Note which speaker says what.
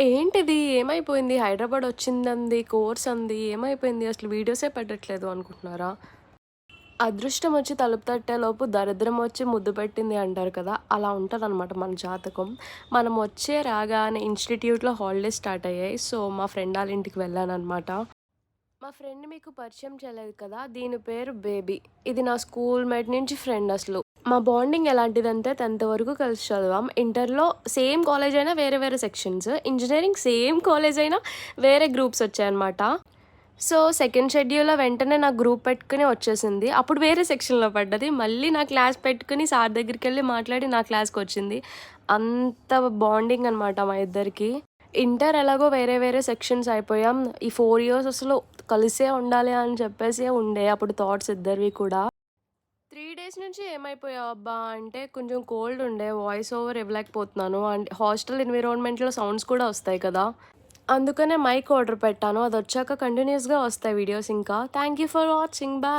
Speaker 1: ఏంటిది? ఏమైపోయింది? హైదరాబాద్ వచ్చిందంది, కోర్స్ అంది, ఏమైపోయింది? అసలు వీడియోసే పెట్టట్లేదు అనుకుంటున్నారా? అదృష్టం వచ్చి తలుపు తట్టేలోపు దరిద్రం వచ్చి ముద్దు పెట్టింది అంటారు కదా! అలా ఉంటదనమాట మన జాతకం. మనం వచ్చే రాగానే ఇన్‌స్టిట్యూట్‌లో హాలిడేస్ స్టార్ట్ అయ్యాయి. సో, మా ఫ్రెండ్ ఆళ్ళ ఇంటికి వెళ్ళాననమాట. మా ఫ్రెండ్ మీకు పరిచయం చేయలేదు కదా! దీని పేరు బేబీ. ఇది నా స్కూల్ మేట్ నుంచి ఫ్రెండ్ అసలు. మా బాండింగ్ ఎలాంటిదంటే 10థ్ వరకు కలిసి చదివాం. ఇంటర్‌లో సేమ్ కాలేజ్ అయినా వేరే వేరే సెక్షన్స్. ఇంజినీరింగ్ సేమ్ కాలేజ్ అయినా వేరే గ్రూప్స్ వచ్చాయన్నమాట. సో, సెకండ్ షెడ్యూల్‌లో వెంటనే నాకు గ్రూప్ పెట్టుకొని వచ్చేసింది. అప్పుడు వేరే సెక్షన్‌లో పడ్డది. మళ్ళీ నా క్లాస్ పెట్టుకొని సార్ దగ్గరికెళ్ళి మాట్లాడి నా క్లాస్‌కొచ్చింది. అంత బాండింగ్ అనమాట మా ఇద్దరికి. ఇంటర్ ఎలాగో వేరే వేరే సెక్షన్స్ అయిపోయాం. ఈ 4 ఇయర్స్ అసలు కలిసే ఉండాలి అని చెప్పేసి ఉండే అప్పుడు థాట్స్ ఇద్దరివి కూడా. 3 డేస్ నుంచి ఏమైపోయావబ్బా అంటే కొంచెం కోల్డ్ ఉండే. వాయిస్ ఓవర్ ఇవ్వలేకపోతున్నాను. అండ్ హాస్టల్ ఎన్విరాన్మెంట్‌లో సౌండ్స్ కూడా వస్తాయి కదా! అందుకనే మైక్ ఆర్డర్ పెట్టాను. అదొచ్చాక కంటిన్యూయస్‌గా వస్తాయి వీడియోస్ ఇంకా. Thank you for watching. Bye.